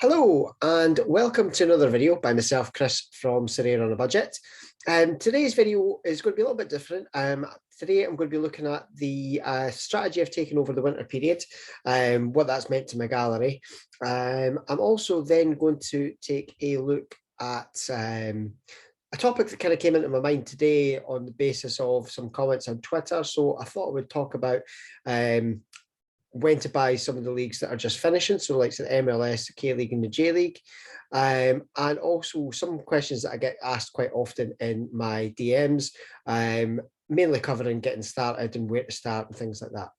Hello and welcome to another video by myself, Chris from Sorare on a Budget. Today's video is going to be a little bit different. Today I'm going to be looking at the strategy I've taken over the winter period, what that's meant to my gallery. I'm also then going to take a look at a topic that kind of came into my mind today on the basis of some comments on Twitter. So I thought I would talk about when to buy some of the leagues that are just finishing, so like the MLS, the K League and the J League, and also some questions that I get asked quite often in my DMs, mainly covering getting started and where to start and things like that.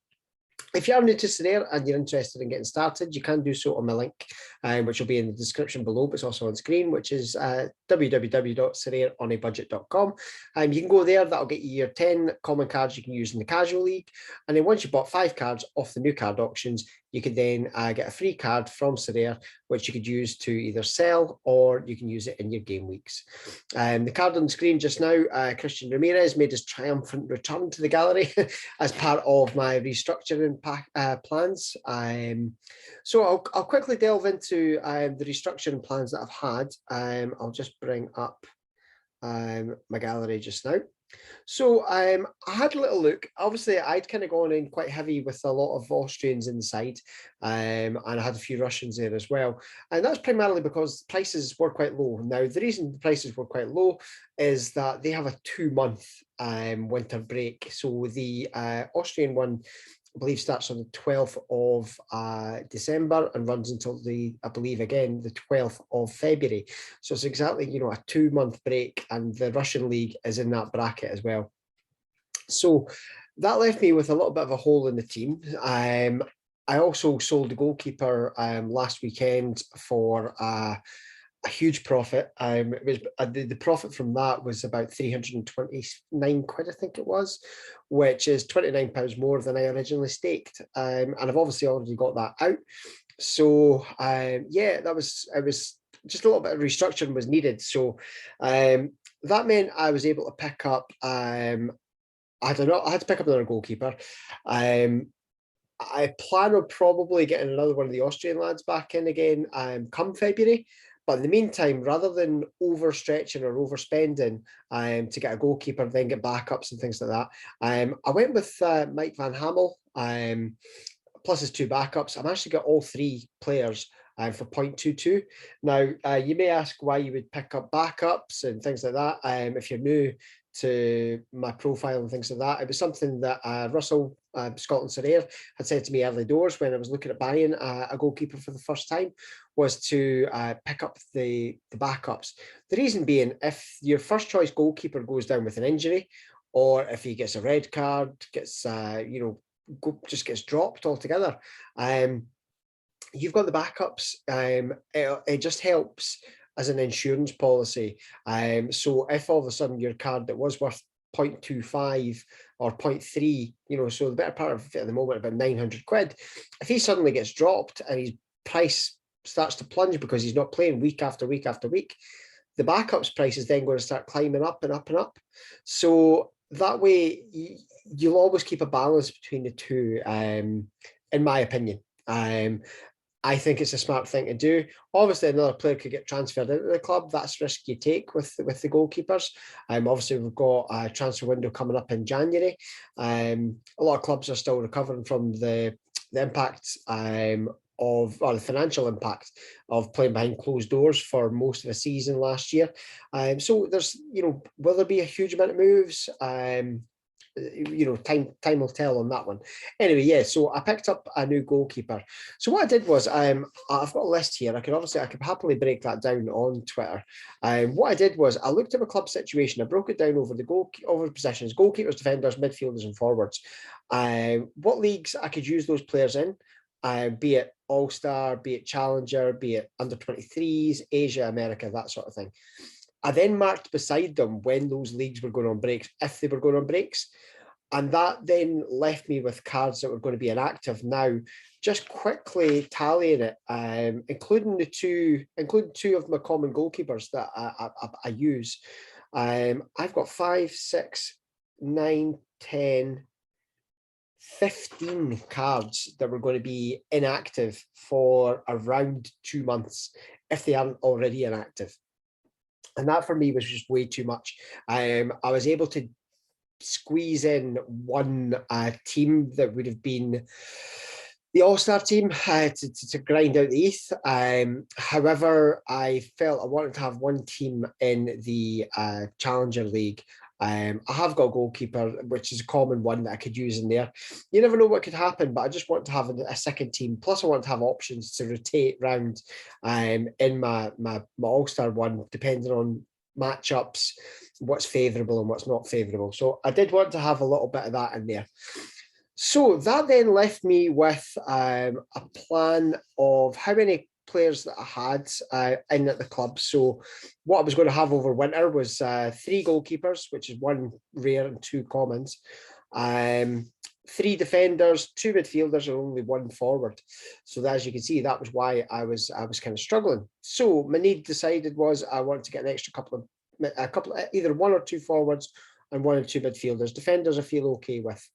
If you are new to Sorare and you're interested in getting started, you can do so on my link, which will be in the description below, but it's also on screen, which is www.sorareonabudget.com. You can go there, that'll get you your 10 common cards you can use in the casual league. And then once you've bought 5 cards off the new card auctions, you can then get a free card from Sorare, which you could use to either sell or you can use it in your game weeks. The card on the screen just now, Christian Ramirez made his triumphant return to the gallery as part of my restructuring plans. So I'll quickly delve into the restructuring plans that I've had. I'll just bring up my gallery just now. So I had a little look. Obviously, I'd kind of gone in quite heavy with a lot of Austrians inside, and I had a few Russians there as well. And that's primarily because prices were quite low. Now, the reason the prices were quite low is that they have a 2-month winter break. So the Austrian one, I believe, starts on the 12th of December and runs until I believe again, the 12th of February. So it's exactly, a 2-month break, and the Russian league is in that bracket as well. So that left me with a little bit of a hole in the team. I also sold the goalkeeper last weekend for a huge profit. It was the profit from that was about 329 quid, I think it was, which is £29 more than I originally staked. And I've obviously already got that out. So yeah, it was just a little bit of restructuring was needed. So that meant I was able to pick up, I don't know, I had to pick up another goalkeeper. I plan on probably getting another one of the Austrian lads back in again come February. But in the meantime, rather than overstretching or overspending to get a goalkeeper, then get backups and things like that, I went with Mike Van Hamel plus his 2 backups. I've actually got all 3 players for 0.22. Now, you may ask why you would pick up backups and things like that. If you're new to my profile and things like that, it was something that Russell, Scotland Sorare, had said to me early doors when I was looking at buying a goalkeeper for the first time, was to pick up the backups. The reason being, if your first choice goalkeeper goes down with an injury, or if he gets a red card, gets just gets dropped altogether, you've got the backups. It just helps as an insurance policy. So if all of a sudden your card that was worth 0.25 or 0.3, so the better part of it at the moment, about 900 quid, if he suddenly gets dropped and his price starts to plunge because he's not playing week after week after week, the backups price is then going to start climbing up and up and up. So that way you'll always keep a balance between the two, in my opinion. I think it's a smart thing to do. Obviously, another player could get transferred into the club. That's risk you take with the goalkeepers. Obviously, we've got a transfer window coming up in January. A lot of clubs are still recovering from the impact or the financial impact of playing behind closed doors for most of the season last year. So there's, will there be a huge amount of moves? Time will tell on that one. Anyway, yeah, so I picked up a new goalkeeper. So what I did was, I've got a list here. I could happily break that down on Twitter. What I did was I looked at my club situation. I broke it down over over positions: goalkeepers, defenders, midfielders, and forwards. What leagues I could use those players in, be it All-Star, be it Challenger, be it under 23s, Asia, America, that sort of thing. I then marked beside them when those leagues were going on breaks, if they were going on breaks. And that then left me with cards that were going to be inactive. Now, just quickly tallying it, including two of my common goalkeepers that I use. I've got 5, 6, 9, 10, 15 cards that were going to be inactive for around 2 months if they aren't already inactive. And that for me was just way too much. I was able to squeeze in one team that would have been the All-Star team to grind out the ETH. However, I felt I wanted to have one team in the Challenger League. I have got a goalkeeper, which is a common one that I could use in there. You never know what could happen, but I just want to have a second team. Plus, I want to have options to rotate round in my All-Star one, depending on matchups, what's favourable and what's not favourable. So I did want to have a little bit of that in there. So that then left me with a plan of how many players that I had in at the club. So what I was going to have over winter was 3 goalkeepers, which is 1 rare and 2 commons. 3 defenders, 2 midfielders, and only 1 forward. So as you can see, that was why I was kind of struggling. So my need decided was I wanted to get an extra couple of either 1 or 2 forwards and 1 or 2 midfielders. Defenders I feel okay with.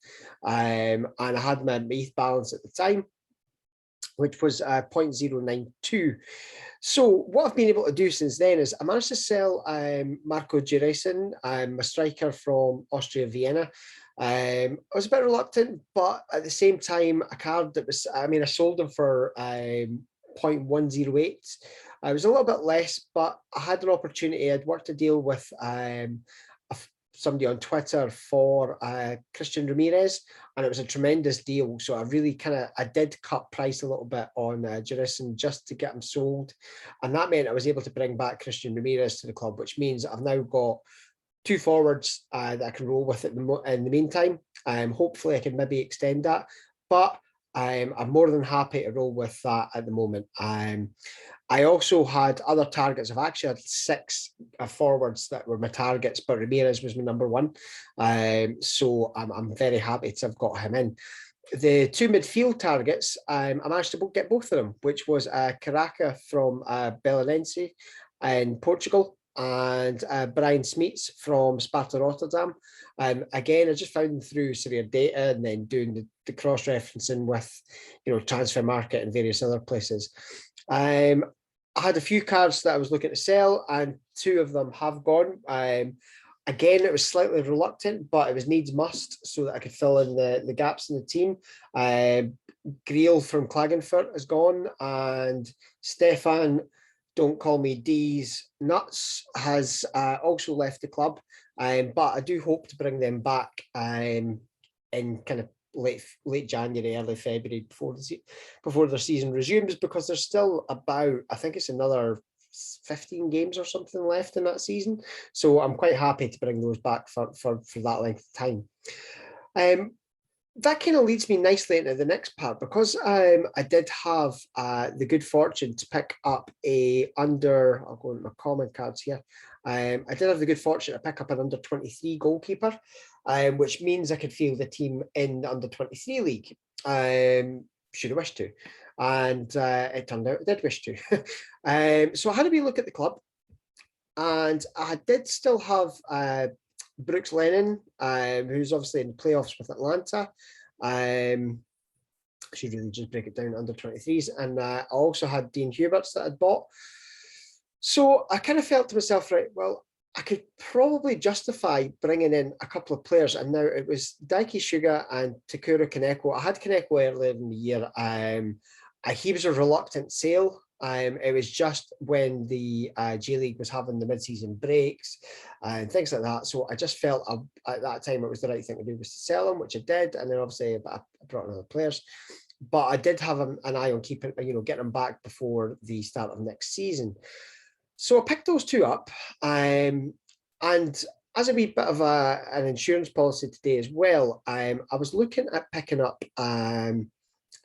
And I had my ETH balance at the time, which was 0.092. So what I've been able to do since then is I managed to sell Marco Giresin, a striker from Austria Vienna. I was a bit reluctant, but at the same time, a card that was, I sold him for 0.108. I was a little bit less, but I had an opportunity. I'd worked a deal with somebody on Twitter for Christian Ramirez, and it was a tremendous deal. So I really I did cut price a little bit on Jerison just to get him sold. And that meant I was able to bring back Christian Ramirez to the club, which means I've now got 2 forwards that I can roll with in the meantime. Hopefully I can maybe extend that, but I'm more than happy to roll with that at the moment. I also had other targets. I've actually had 6 forwards that were my targets, but Ramirez was my number 1. So I'm very happy to have got him in. The 2 midfield targets, I managed to get both of them, which was Caraca from Belenense in Portugal and Brian Smeets from Sparta Rotterdam. Again, I just found them through Sorare data and then doing the cross-referencing with, Transfer Market and various other places. I had a few cards that I was looking to sell, and 2 of them have gone. Again, it was slightly reluctant, but it was needs must so that I could fill in the gaps in the team. Griel from Klagenfurt has gone, and Stefan, don't call me D's nuts, has also left the club. But I do hope to bring them back in kind of late January, early February before their season resumes, because there's still about, I think it's another 15 games or something left in that season. So I'm quite happy to bring those back for that length of time. That kind of leads me nicely into the next part, because I did have the good fortune to pick up I'll go into my comment cards here. I did have the good fortune to pick up an under 23 goalkeeper, which means I could field the team in the under 23 league, should I wish to. And it turned out I did wish to. So I had a wee look at the club, and I did still have Brooks Lennon, who's obviously in the playoffs with Atlanta. Should really just break it down under 23s. And I also had Dean Huberts that I'd bought. So I kind of felt to myself, right, well, I could probably justify bringing in a couple of players. And now it was Daiki Suga and Takura Kaneko. I had Kaneko earlier in the year. He was a reluctant sale. It was just when the J League was having the mid-season breaks and things like that. So I just felt at that time it was the right thing to do, was to sell him, which I did. And then obviously I brought in other players. But I did have an eye on keeping, getting him back before the start of next season. So I picked those 2 up. And as a wee bit of an insurance policy today as well, I was looking at picking up an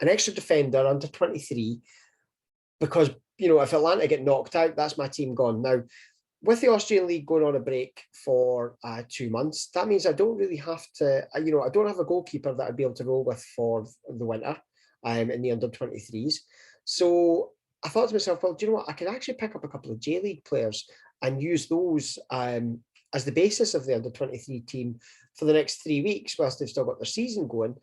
extra defender under 23, because, if Atlanta get knocked out, that's my team gone. Now, with the Austrian League going on a break for 2 months, that means I don't really have to, I don't have a goalkeeper that I'd be able to roll with for the winter in the under 23s. So I thought to myself, well, do you know what? I could actually pick up a couple of J League players and use those as the basis of the under-23 team for the next 3 weeks whilst they've still got their season going,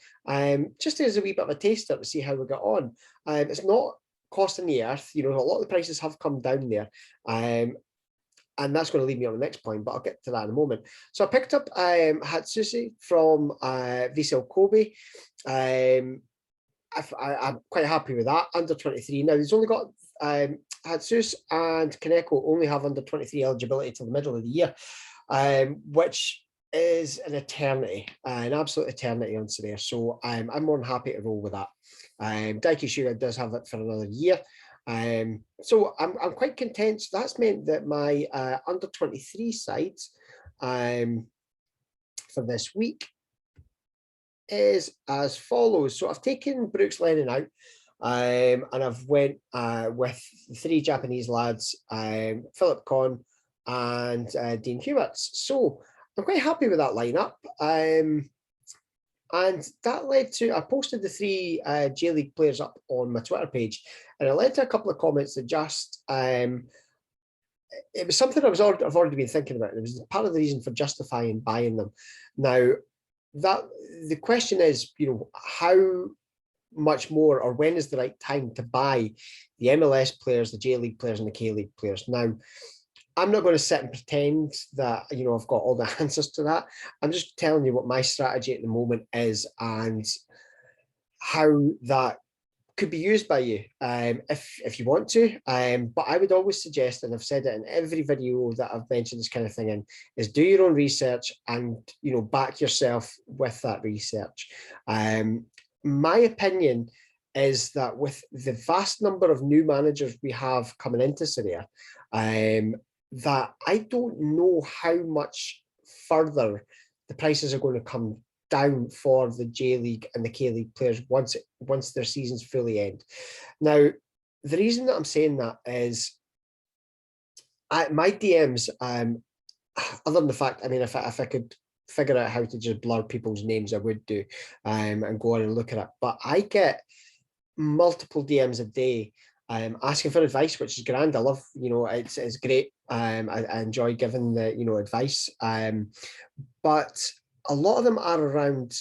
just as a wee bit of a taster to see how we get on. It's not costing the earth. You know, a lot of the prices have come down there. And that's going to lead me on the next point, but I'll get to that in a moment. So I picked up Hatsusi from Vissel Kobe. I'm quite happy with that. Under 23. Now, he's only got Hatsus and Kaneko only have under 23 eligibility till the middle of the year, which is an eternity, an absolute eternity on Sorare. So I'm more than happy to roll with that. Daiki Suga does have it for another year. So I'm quite content. So that's meant that my under 23 sides for this week is as follows. So I've taken Brooks Lennon out, and I've went with the 3 Japanese lads, Philip Conn and Dean Hewitt's. So I'm quite happy with that lineup. And that led to, I posted the 3 J-League players up on my Twitter page, and it led to a couple of comments that just, it was something I've already been thinking about. It was part of the reason for justifying buying them. Now, that the question is, you know, how much more or when is the right time to buy the MLS players, the J-League players, and the K-League players? Now, I'm not going to sit and pretend that, you know, I've got all the answers to that. I'm just telling you what my strategy at the moment is and how that could be used by you if you want to. But I would always suggest, and I've said it in every video that I've mentioned this kind of thing in, is do your own research and, you know, back yourself with that research. My opinion is that with the vast number of new managers we have coming into Sorare, that I don't know how much further the prices are going to come down for the J-League and the K-League players once their seasons fully end. Now, the reason that I'm saying that is my DMs, other than the fact, I mean, if I could figure out how to just blur people's names, I would do, and go on and look at it. But I get multiple DMs a day asking for advice, which is grand. I love, you know, it's great. I enjoy giving the, you know, advice. But a lot of them are around,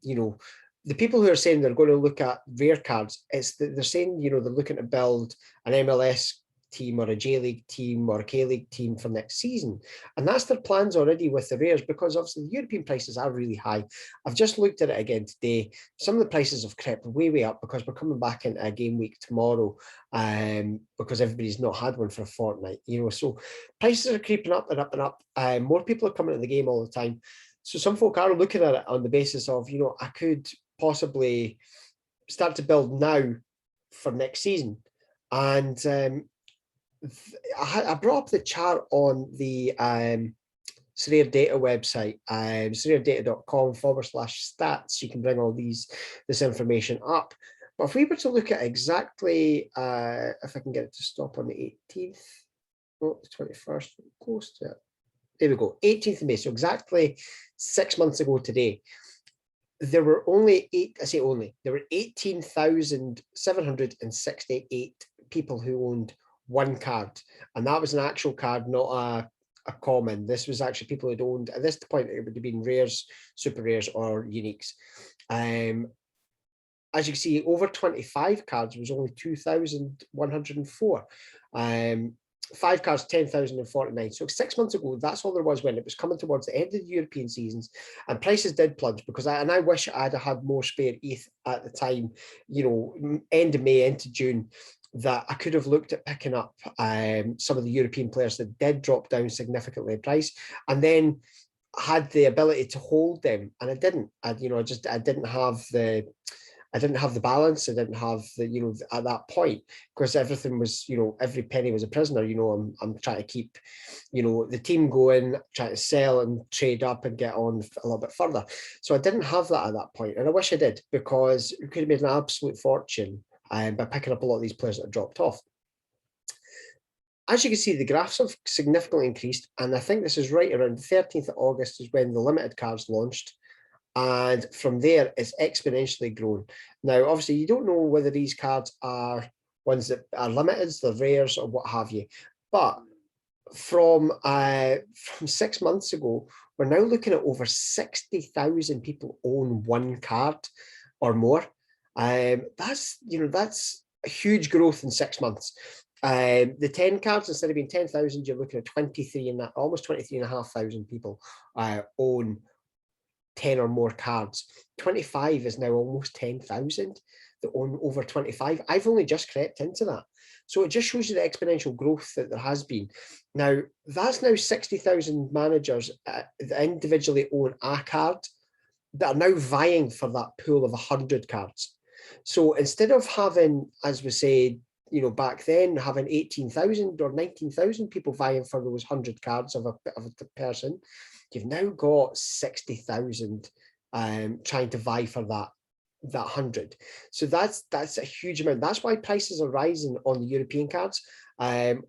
you know, the people who are saying they're going to look at rare cards. It's that they're saying, you know, they're looking to build an MLS team or a J-League team or a K-League team for next season. And that's their plans already with the rares, because obviously the European prices are really high. I've just looked at it again today. Some of the prices have crept way up because we're coming back into a game week tomorrow, because everybody's not had one for a fortnight, you know, so prices are creeping up and up and up. More people are coming to the game all the time. So some folk are looking at it on the basis of, you know, I could possibly start to build now for next season. And I brought up the chart on the Sorare Data website, soraredata.com/stats. You can bring all this information up. But if we were to look at exactly, if I can get it to stop on the 18th, oh, the 21st, close to it. There we go, 18th of May. So exactly 6 months ago today, there were there were 18,768 people who owned one card, and that was an actual card, not a common. This was actually people who'd owned, at this point it would have been rares, super rares, or uniques. As you can see, over 25 cards was only 2,104. 5 cards, 10,049. So 6 months ago, that's all there was when it was coming towards the end of the European seasons, and prices did plunge because I wish I'd had more spare ETH at the time, you know, end of May into June, that I could have looked at picking up some of the European players that did drop down significantly in price, and then had the ability to hold them, and I didn't. I didn't have the balance. I didn't have the, you know, at that point, because everything was, you know, every penny was a prisoner. You know, I'm trying to keep, you know, the team going, trying to sell and trade up and get on a little bit further. So I didn't have that at that point, and I wish I did, because we could have made an absolute fortune by picking up a lot of these players that have dropped off. As you can see, the graphs have significantly increased, and I think this is right around the 13th of August is when the limited cards launched. And from there, it's exponentially grown. Now, obviously, you don't know whether these cards are ones that are limited, they're rares, or what have you. But from 6 months ago, we're now looking at over 60,000 people own one card or more. That's a huge growth in 6 months. The 10 cards, instead of being 10,000, you're looking at 23 and almost 23,500 people own 10 or more cards. 25 is now almost 10,000 that own over 25. I've only just crept into that. So it just shows you the exponential growth that there has been. Now, that's now 60,000 managers that individually own a card that are now vying for that pool of 100 cards. So instead of having, as we said, back then, having 18,000 or 19,000 people vying for those 100 cards of a person, you've now got 60,000 trying to vie for that 100. So that's a huge amount. That's why prices are rising on the European cards.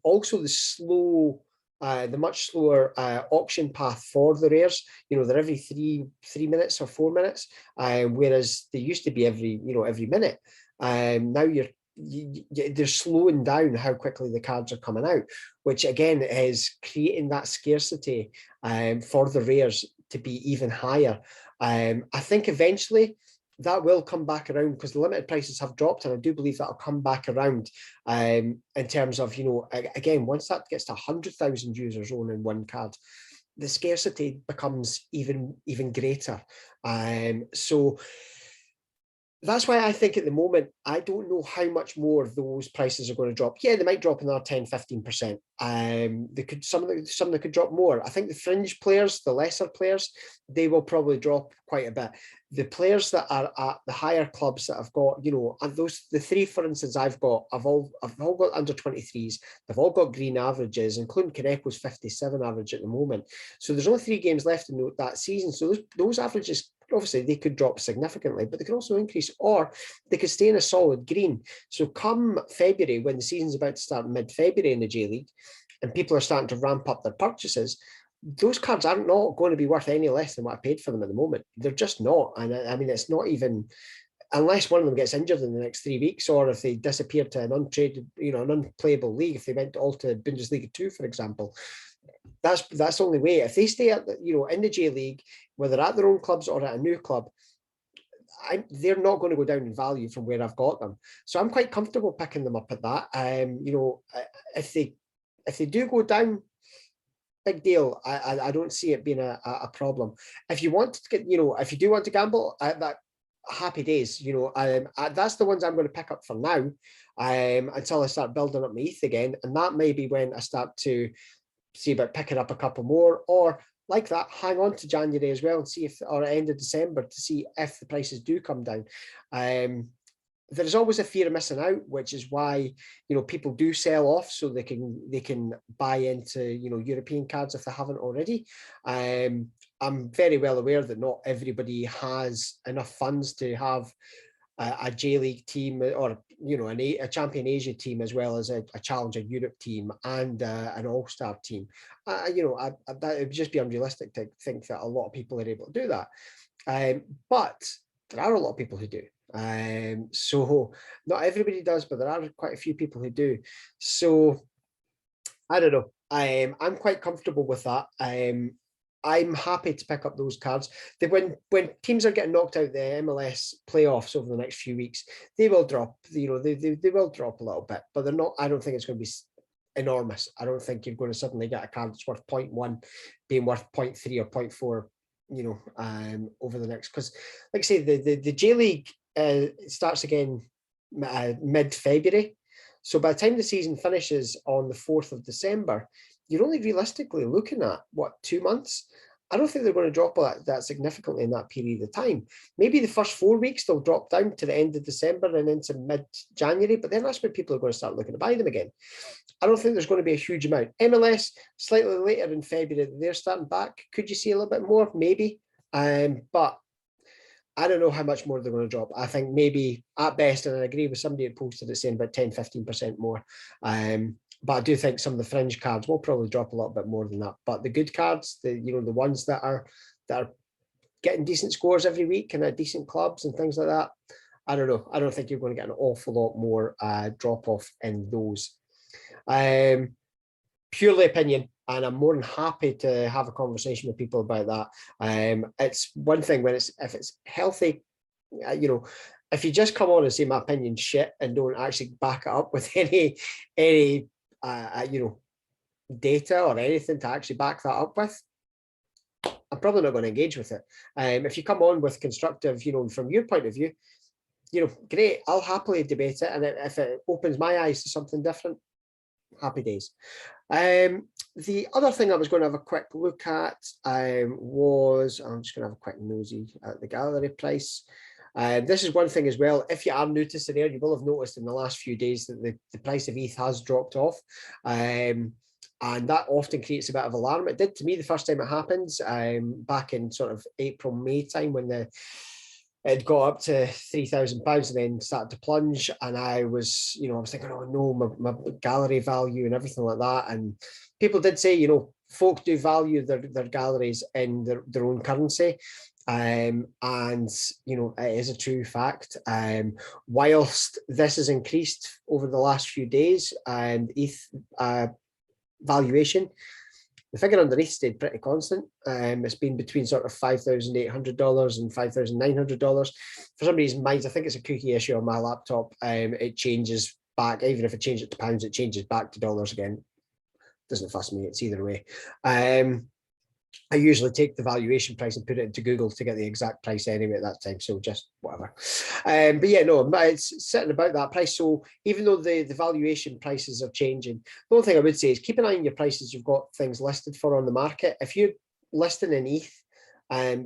Also, the much slower auction path for the rares. They're every 3 minutes or 4 minutes, whereas they used to be every minute. Now they're slowing down how quickly the cards are coming out, which again is creating that scarcity for the rares to be even higher. I think eventually that will come back around because the limited prices have dropped, and I do believe that'll come back around in terms of, again, once that gets to 100,000 users owning one card, the scarcity becomes even greater. So that's why I think at the moment, I don't know how much more those prices are going to drop. Yeah, they might drop another 10-15%. Some of them could drop more. I think the fringe players, the lesser players, they will probably drop quite a bit. The players that are at the higher clubs that I've got, the three, for instance, I've all got under 23s. They've all got green averages, including Kaneko's 57 average at the moment. So there's only 3 games left in that season. So those averages, obviously, they could drop significantly, but they could also increase, or they could stay in a solid green. So come February, when the season's about to start mid-February in the J League, and people are starting to ramp up their purchases, those cards aren't not going to be worth any less than what I paid for them at the moment. They're just not. And I mean, it's not even, unless one of them gets injured in the next 3 weeks, or if they disappear to an untraded, an unplayable league, if they went all to Bundesliga 2, for example. That's the only way. If they stay at in the J League, whether at their own clubs or at a new club, they're not going to go down in value from where I've got them. So I'm quite comfortable picking them up at that. If they do go down, big deal. I don't see it being a problem. If you want to get, if you do want to gamble, that happy days. That's the ones I'm going to pick up for now, until I start building up my ETH again, and that may be when I start to see about picking up a couple more, or like that, hang on to January as well and see or end of December to see if the prices do come down. There's always a fear of missing out, which is why people do sell off so they can buy into European cards if they haven't already. I'm very well aware that not everybody has enough funds to have a J League team, or a Champion Asia team, as well as a Challenger Europe team and an All-Star team. That it would just be unrealistic to think that a lot of people are able to do that. But there are a lot of people who do. So not everybody does, but there are quite a few people who do. So I don't know. I'm quite comfortable with that. I'm happy to pick up those cards. When teams are getting knocked out the MLS playoffs over the next few weeks, they will drop. They will drop a little bit, but they're not. I don't think it's going to be enormous. I don't think you're going to suddenly get a card that's worth 0.1 being worth 0.3 or 0.4. Over the next, because like I say, the J League starts again mid-February. So by the time the season finishes on the 4th of December, you're only realistically looking at, 2 months? I don't think they're going to drop that significantly in that period of time. Maybe the first 4 weeks they'll drop down to the end of December and into mid-January, but then that's when people are going to start looking to buy them again. I don't think there's going to be a huge amount. MLS, slightly later in February, they're starting back. Could you see a little bit more? Maybe. But I don't know how much more they're going to drop. I think maybe at best, and I agree with somebody who posted it saying about 10-15% more. But I do think some of the fringe cards will probably drop a little bit more than that. But the good cards, the ones that are getting decent scores every week and at decent clubs and things like that, I don't know. I don't think you're going to get an awful lot more drop off in those. purely opinion, and I'm more than happy to have a conversation with people about that. It's one thing when if it's healthy, if you just come on and say my opinion's shit and don't actually back it up with any data or anything to actually back that up with, I'm probably not going to engage with it. If you come on with constructive, from your point of view, great, I'll happily debate it. And if it opens my eyes to something different, happy days. The other thing I was going to have a quick look at was, I'm just going to have a quick nosy at the gallery price. This is one thing as well. If you are new to Sorare, you will have noticed in the last few days that the price of ETH has dropped off. And that often creates a bit of alarm. It did to me the first time it happens, back in sort of April, May time, when it got up to £3,000 and then started to plunge. And I was thinking, oh no, my gallery value and everything like that. And people did say, folk do value their galleries in their own currency. And it is a true fact. Whilst this has increased over the last few days, and ETH valuation, the figure underneath stayed pretty constant. It's been between sort of $5,800 and $5,900. For some reason, I think it's a cookie issue on my laptop. It changes back, even if I change it to pounds, it changes back to dollars again. Doesn't fuss me, it's either way. I usually take the valuation price and put it into Google to get the exact price anyway at that time, so just whatever. But yeah, no, it's sitting about that price. So even though the valuation prices are changing, the only thing I would say is keep an eye on your prices you've got things listed for on the market. If you're listing in ETH,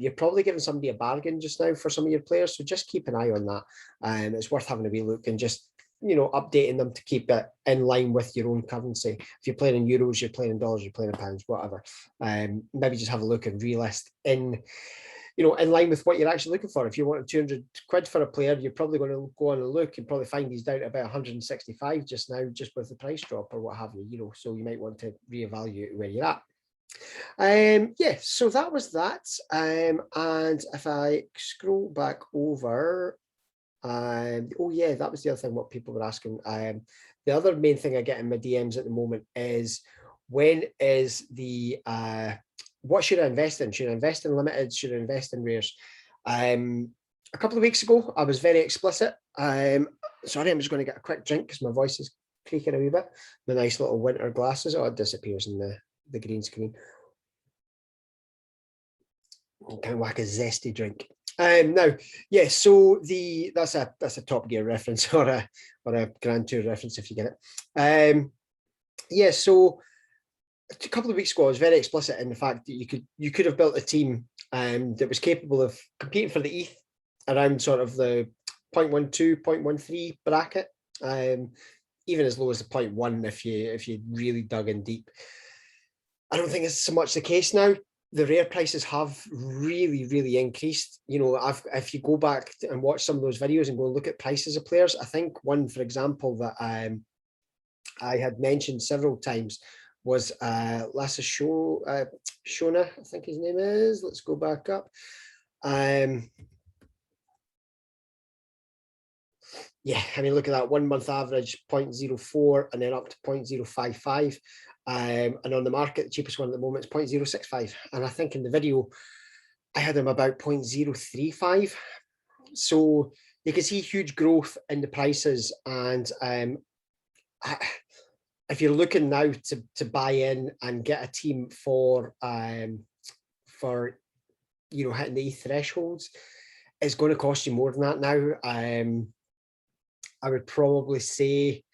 you're probably giving somebody a bargain just now for some of your players, so just keep an eye on that. It's worth having a wee look and just updating them to keep it in line with your own currency. If you're playing in euros, you're playing in dollars, you're playing in pounds, whatever. Maybe just have a look and relist in line with what you're actually looking for. If you want 200 quid for a player, you're probably going to go on and look and probably find he's down to about 165 just now, just with the price drop or what have you, so you might want to reevaluate where you're at. Yeah, so that was that. And if I scroll back over, oh yeah, that was the other thing what people were asking. The other main thing I get in my DMs at the moment is, when is the what should I invest in? Should I invest in limited? Should I invest in rares? A couple of weeks ago, I was very explicit. Sorry, I'm just going to get a quick drink because my voice is creaking a wee bit. The nice little winter glasses. Oh, it disappears in the green screen. Kind of like a zesty drink. Now, yeah, so that's a Top Gear reference or a Grand Tour reference if you get it. Yeah, so a couple of weeks ago, I was very explicit in the fact that you could have built a team that was capable of competing for the ETH around sort of the 0.12, 0.13 bracket, even as low as the 0.1 if you really dug in deep. I don't think it's so much the case now. The rare prices have really, really increased. If you go back and watch some of those videos and go and look at prices of players, I think one, for example, that I had mentioned several times was Lasse Shona, I think his name is. Let's go back up. Yeah, I mean, look at that 1 month average 0.04 and then up to 0.055. And on the market, the cheapest one at the moment is 0.065. And I think in the video, I had them about 0.035. So you can see huge growth in the prices. And if you're looking now to buy in and get a team for hitting the thresholds, it's going to cost you more than that now. I would probably say,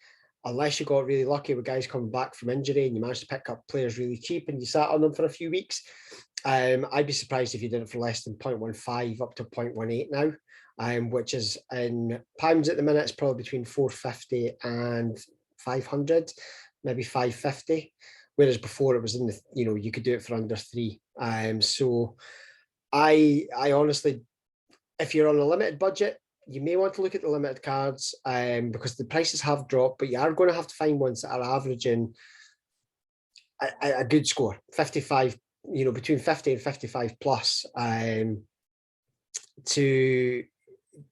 unless you got really lucky with guys coming back from injury and you managed to pick up players really cheap and you sat on them for a few weeks, I'd be surprised if you did it for less than 0.15 up to 0.18 now, which is in pounds at the minute, it's probably between 450 and 500, maybe 550. Whereas before it was in the, you could do it for under 3. So I honestly, if you're on a limited budget, you may want to look at the limited cards because the prices have dropped, but you are going to have to find ones that are averaging a good score, 55, between 50 and 55 plus, to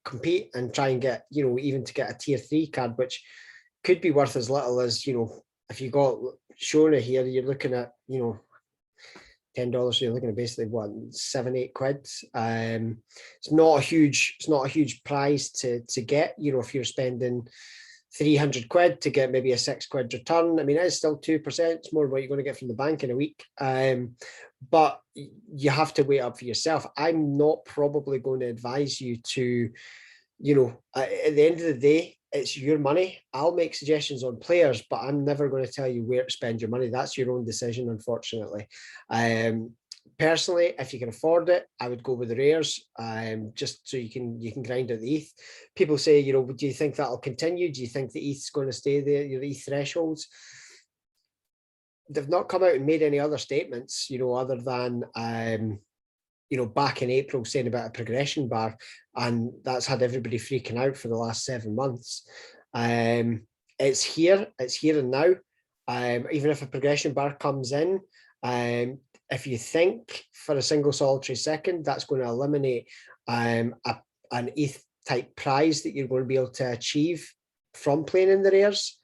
compete and try and get, even to get a tier 3 card, which could be worth as little as, if you got showing it here, you're looking at, you know, $10, so you're looking at basically what, 7-8 quid. It's not a huge prize to get, you know, if you're spending 300 quid to get maybe a 6 quid return. I mean, it's still 2%. It's more than what you're going to get from the bank in a week. But you have to weigh up for yourself. I'm not probably going to advise you to, you know, at the end of the day, it's your money. I'll make suggestions on players, but I'm never going to tell you where to spend your money. That's your own decision, unfortunately. Personally, if you can afford it, I would go with the rares, just so you can grind out the ETH. People say, you know, do you think that'll continue? Do you think the ETH's going to stay there, your ETH thresholds? They've not come out and made any other statements, you know, other than you know, back in April saying about a progression bar, and that's had everybody freaking out for the last 7 months. It's here and now. Even if a progression bar comes in, if you think for a single solitary second, that's going to eliminate an ETH type prize that you're going to be able to achieve from playing in the rares,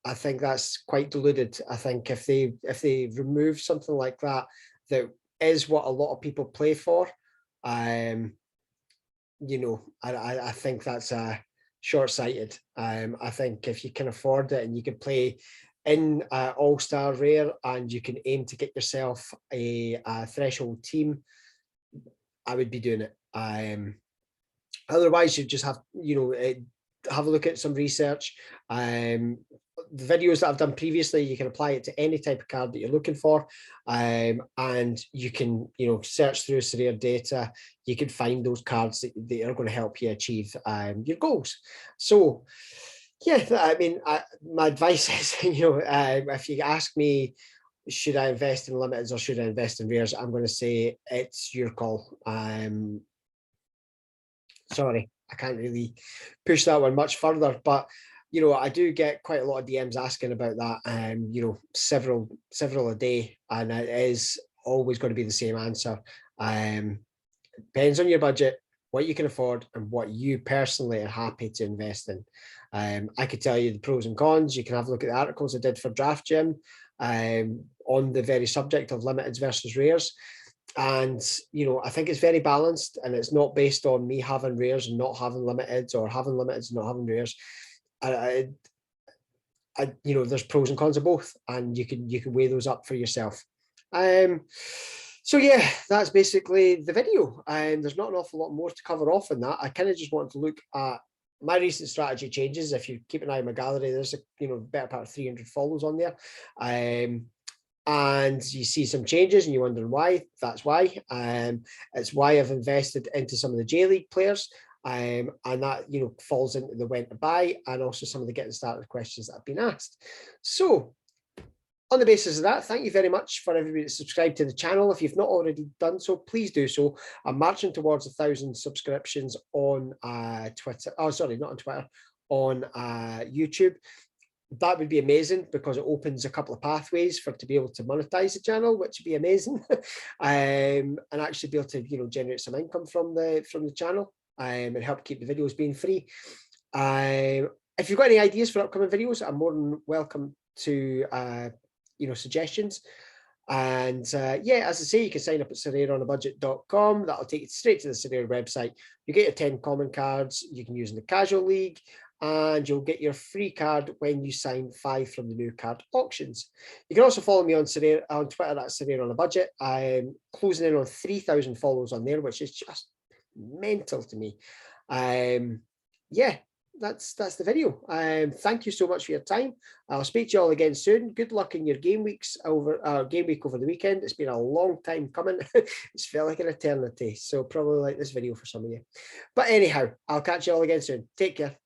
I think that's quite deluded. I think if they remove something like that, that is what a lot of people play for, you know, I think that's short-sighted. I think if you can afford it and you can play in all-star rare and you can aim to get yourself a threshold team, I would be doing it. Otherwise, you just have, you know, have a look at some research. The videos that I've done previously, you can apply it to any type of card that you're looking for, and you can, you know, search through Sorare data. You can find those cards that are going to help you achieve your goals. So, yeah, I mean, my advice is, you know, if you ask me, should I invest in limiteds or should I invest in rares, I'm going to say it's your call. Sorry, I can't really push that one much further, but you know, I do get quite a lot of DMs asking about that, you know, several a day, and it is always going to be the same answer. Depends on your budget, what you can afford, and what you personally are happy to invest in. I could tell you the pros and cons. You can have a look at the articles I did for Draft Gym on the very subject of limiteds versus rares. And, you know, I think it's very balanced, and it's not based on me having rares and not having limiteds, or having limiteds and not having rares. You know, there's pros and cons of both, and you can weigh those up for yourself. So yeah, that's basically the video. There's not an awful lot more to cover off in that. I kind of just wanted to look at my recent strategy changes. If you keep an eye on my gallery, there's a, you know, better part of 300 follows on there. And you see some changes and you're wondering why. That's why. It's why I've invested into some of the J League players. And that, you know, falls into the when to buy, and also some of the getting started questions that have been asked. So on the basis of that, thank you very much for everybody that subscribed to the channel. If you've not already done so, please do so. I'm marching towards 1,000 subscriptions on Twitter. Oh, sorry, not on Twitter, on YouTube. That would be amazing, because it opens a couple of pathways for to be able to monetize the channel, which would be amazing, and actually be able to, you know, generate some income from the channel, and help keep the videos being free. If you've got any ideas for upcoming videos, I'm more than welcome to you know, suggestions. And yeah, as I say, you can sign up at SorareOnABudget.com. That'll take you straight to the Sorare website. You get your 10 common cards you can use in the casual league, and you'll get your free card when you sign 5 from the new card auctions. You can also follow me on Sorare, on Twitter at SorareOnABudget. I'm closing in on 3,000 follows on there, which is just mental to me. Yeah, that's the video. Thank you so much for your time. I'll speak to you all again soon. Good luck in your game weeks game week over the weekend. It's been a long time coming. It's felt like an eternity, so probably like this video for some of you. But anyhow, I'll catch you all again soon. Take care.